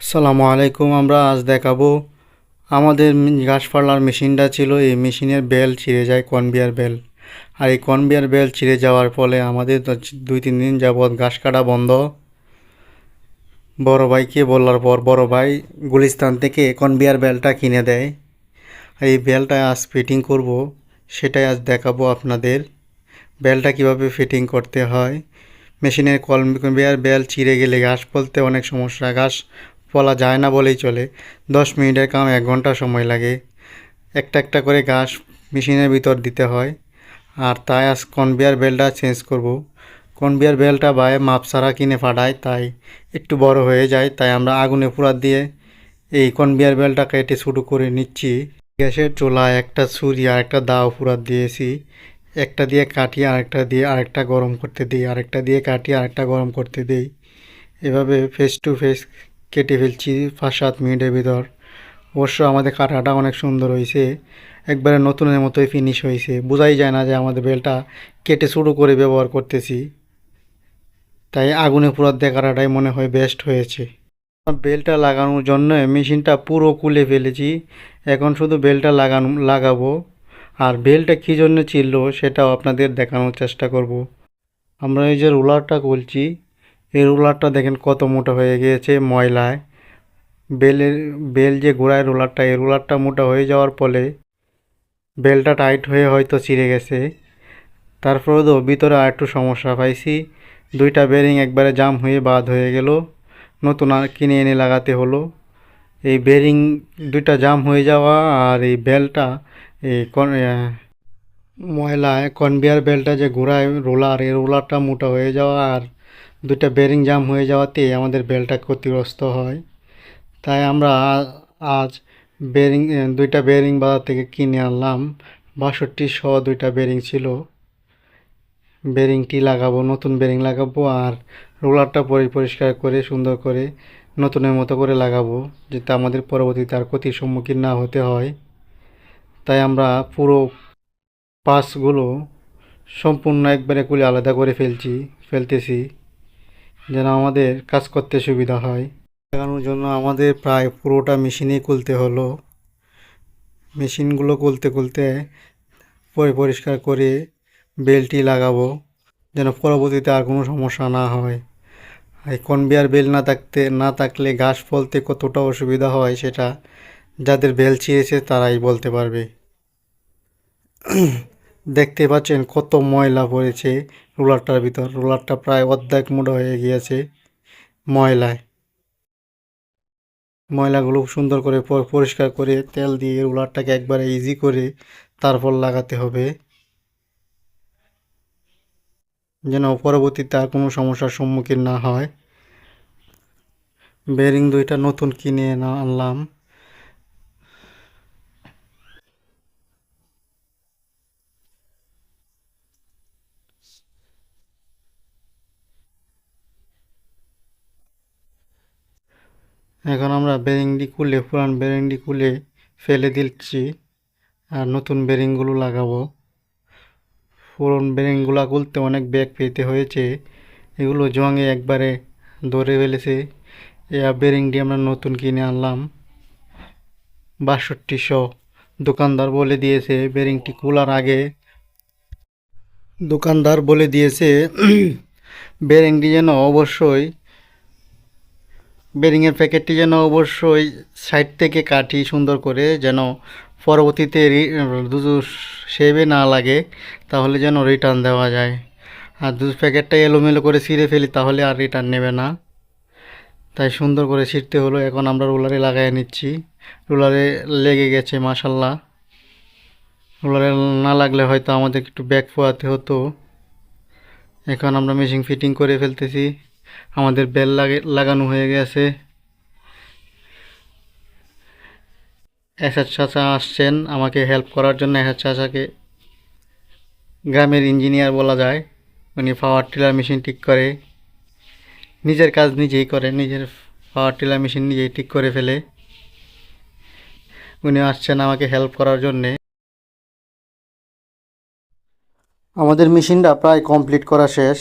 আসসালামু আলাইকুম। আমরা আজ দেখাবো আমাদের ঘাস ফালার মেশিনটা ছিল, এই মেশিনের বেল ছিঁড়ে যায়, কনভেয়ার বেল। আর এই কনভেয়ার বেল ছিঁড়ে যাওয়ার ফলে আমাদের তো 2-3 দিন যাবৎ ঘাস কাটা বন্ধ। বড় ভাইকে বলার পর বড় ভাই গুলিস্তান থেকে কনভেয়ার বেলটা কিনে দেয়। আর এই বেলটা আজ ফিটিং করব, সেটাই আজ দেখাবো আপনাদের। বেলটা কিভাবে ফিটিং করতে হয়। মেশিনের কনভেয়ার বেল ছিঁড়ে গেলে ঘাস ফলতে অনেক সমস্যা, ঘাস ফলা যায় না বলেই চলে। 10 মিনিটের কাম 1 ঘন্টা সময় লাগে। একটা একটা করে ঘাস মেশিনের ভিতর দিতে হয়। আর তাই আজ কনভেয়ার বেলটা চেঞ্জ করব। কনভেয়ার বেলটা বাইরে মাপ ছাড়া কিনে পাঠায়, তাই একটু বড় হয়ে যায়, তাই আমরা আগুনে পুরা দিয়ে এই কনভেয়ার বেলটা কেটে ছোটো করে নিচ্ছি। গ্যাসের চুলায় একটা ছুরি আর একটা দাও পুরা দিয়েছি। একটা দিয়ে কাটিয়ে আরেকটা দিয়ে আরেকটা গরম করতে দিই, আরেকটা দিয়ে কাটিয়ে আরেকটা গরম করতে দিই। এভাবে ফেস টু ফেস কেটে ফেলছি 5-7 মিনিটের ভিতর। অবশ্য আমাদের কাটাটা অনেক সুন্দর হয়েছে, একবারে নতুনের মতোই ফিনিশ হয়েছে। বোঝাই যায় না যে আমাদের বেলটা কেটে ছোটো করে ব্যবহার করতেছি। তাই আগুনে পুরাত দিয়ে কাটাটাই মনে হয় বেস্ট হয়েছে। বেলটা লাগানোর জন্য মেশিনটা পুরো খুলে ফেলেছি। এখন শুধু বেলটা লাগাবো। আর বেলটা কী জন্য ছিল সেটাও আপনাদের দেখানোর চেষ্টা করব। আমরা এই যে রোলারটা খুলছি, এই রোলারটা দেখেন কত মোটা হয়ে গিয়েছে ময়লায়। বেলের বেল যে ঘোড়ায় রোলারটা, এই রোলারটা মোটা হয়ে যাওয়ার ফলে বেলটা টাইট হয়ে হয়তো ছিঁড়ে গেছে। তারপরে তো ভিতরে আর একটু সমস্যা পাইছি, দুইটা বেরিং একবারে জাম হয়ে বাদ হয়ে গেল, নতুন আর কিনে এনে লাগাতে হলো। এই বেরিং দুইটা জাম হয়ে যাওয়া আর এই বেলটা এই ময়লায় কনভেয়ার বেলটা যে ঘোড়ায় রোলার, এই রোলারটা মোটা হয়ে যাওয়া আর দুইটা বেরিং জাম হয়ে যাওয়াতে আমাদের বেলটা ক্ষতিগ্রস্ত হয়। তাই আমরা আজ বেরিং দুইটা বেরিং বাজার থেকে কিনে আনলাম। 62 দুইটা বেরিং ছিল। বেরিংটি লাগাবো, নতুন বেরিং লাগাবো আর রোলারটা পরিষ্কার করে সুন্দর করে নতুনের মতো করে লাগাবো, যাতে আমাদের পরবর্তীতে আর ক্ষতির সম্মুখীন না হতে হয়। তাই আমরা পুরো পার্টসগুলো সম্পূর্ণ একবারে খুলে আলাদা করে ফেলতেছি, যেন আমাদের কাজ করতে সুবিধা হয়। লাগানোর জন্য আমাদের প্রায় পুরোটা মেশিনেই খুলতে হলো। মেশিনগুলো খুলতে খুলতে পরিষ্কার করে বেলটি লাগাবো, যেন পরবর্তীতে আর কোনো সমস্যা না হয়। এই কনভেয়ার বেল না থাকলে ঘাস ফলতে কতটা অসুবিধা হয় সেটা যাদের বেল ছিঁড়েছে তারাই বলতে পারবে। দেখতে পাচ্ছেন কত ময়লা পড়েছে রোলারটার ভিতর। রোলারটা প্রায় অর্ধেক মোটা হয়ে গিয়েছে ময়লায়। ময়লাগুলো সুন্দর করে পরিষ্কার করে তেল দিয়ে রোলারটাকে একবারে ইজি করে তারপর লাগাতে হবে, যেন পরবর্তীতে আর কোনো সমস্যার সম্মুখীন না হয়। বেরিং দুইটা নতুন কিনে আনলাম। এখন আমরা পুরান বেরিংটি খুলে ফেলে দিচ্ছি আর নতুন বেরিংগুলো লাগাবো। পুরন বেরিংগুলো খুলতে অনেক ব্যাগ পেতে হয়েছে, এগুলো জঙে একবারে ধরে ফেলেছে। এই বেরিংটি আমরা নতুন কিনে আনলাম 6200। দোকানদার বলে দিয়েছে বেরিংটি খোলার আগে, দোকানদার বলে দিয়েছে বেরিংটি যেন অবশ্যই বেরিংয়ের প্যাকেটটি যেন অবশ্যই সাইড থেকে কাটি সুন্দর করে, যেন পরবর্তীতে সেবে না লাগে, তাহলে যেন রিটার্ন দেওয়া যায়। আর প্যাকেটটা এলোমেলো করে ছিঁড়ে ফেলি তাহলে আর রিটার্ন নেবে না। তাই সুন্দর করে ছিঁড়তে হলো। এখন আমরা রোলারে লাগাই নিচ্ছি। রোলারে লেগে গেছে মাশাল্লাহ। রোলারে না লাগলে হয়তো আমাদের একটু ব্যাক পোয়াতে হতো। এখন আমরা মেশিন ফিটিং করে ফেলতেছি। আমাদের বেল লাগানো হয়ে গেছে। এসআর চাচা আসছেন আমাকে হেল্প করার জন্য। এসআর চাচাকে গ্রামের ইঞ্জিনিয়ার বলা যায়। উনি পাওয়ার টিলার মেশিন ঠিক করে, নিজের কাজ নিজেই করে, নিজের পাওয়ার টিলার মেশিন নিজেই ঠিক করে ফেলে। উনি আসছেন আমাকে হেল্প করার জন্যে। আমাদের মেশিনটা প্রায় কমপ্লিট করা শেষ।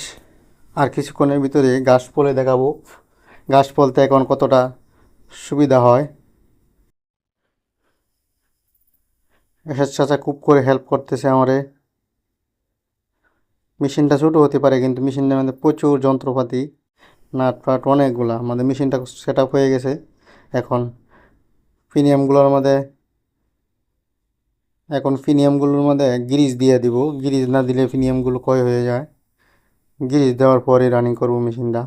আর কিছুক্ষণের ভিতরে ঘাস ফলে দেখাবো ঘাস ফলতে এখন কতটা সুবিধা হয়। এসব চাচা খুব করে হেল্প করতেছে আমারে। মেশিনটা ছোটো হতে পারে কিন্তু মেশিনটার মধ্যে প্রচুর যন্ত্রপাতি, নাট ফাট অনেকগুলা। আমাদের মেশিনটা সেট আপ হয়ে গেছে। এখন ফিনিয়ামগুলোর মধ্যে ফিনিয়ামগুলোর মধ্যে গ্রিজ দিয়ে দিব। গ্রিজ না দিলে ফিনিয়ামগুলো ক্ষয় হয়ে যায়। গ্রিজ দেওয়ার পরে রানিং করব মেশিনটা।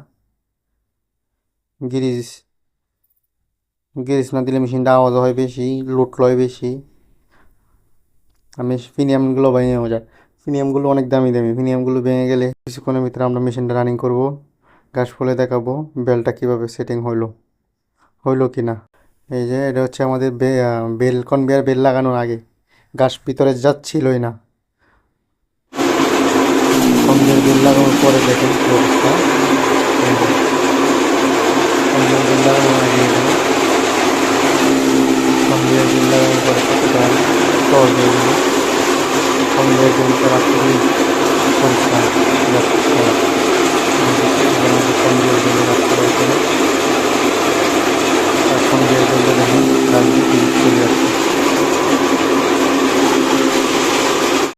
গ্রিজ গ্রিজ না দিলে মেশিনটা আওয়াজ হয় বেশি, লোড লয় বেশি। আমি ফিনিয়ামগুলো ভেঙেও যায়। ফিনিয়ামগুলো অনেক দামি দামি। ফিনিয়ামগুলো ভেঙে গেলে কিছুক্ষণের ভিতরে আমরা মেশিনটা রানিং করব। গ্যাস ফুলে দেখাবো বেলটা কিভাবে সেটিং হইলো কি না। এই যে এটা হচ্ছে আমাদের বেল, কনভেয়ার বেল লাগানোর আগে। গ্যাস ভিতরে যাচ্ছিলই না। কনভেয়ার বেল লাগানোর পরে দেখেন কি অবস্থা। এই যে কনভেয়ার বেল লাগানোর আগে এটা, কনভেয়ার বেল লাগানোর পরে কতটা সহজ হয়ে গেল। কনভেয়ার বেল করা খুবই পরিষ্কার করা। আমাদের কনভেয়ার বেলের রাস্তা এখানে। আর কনভেয়ার বেলটা দেখেন রাখবে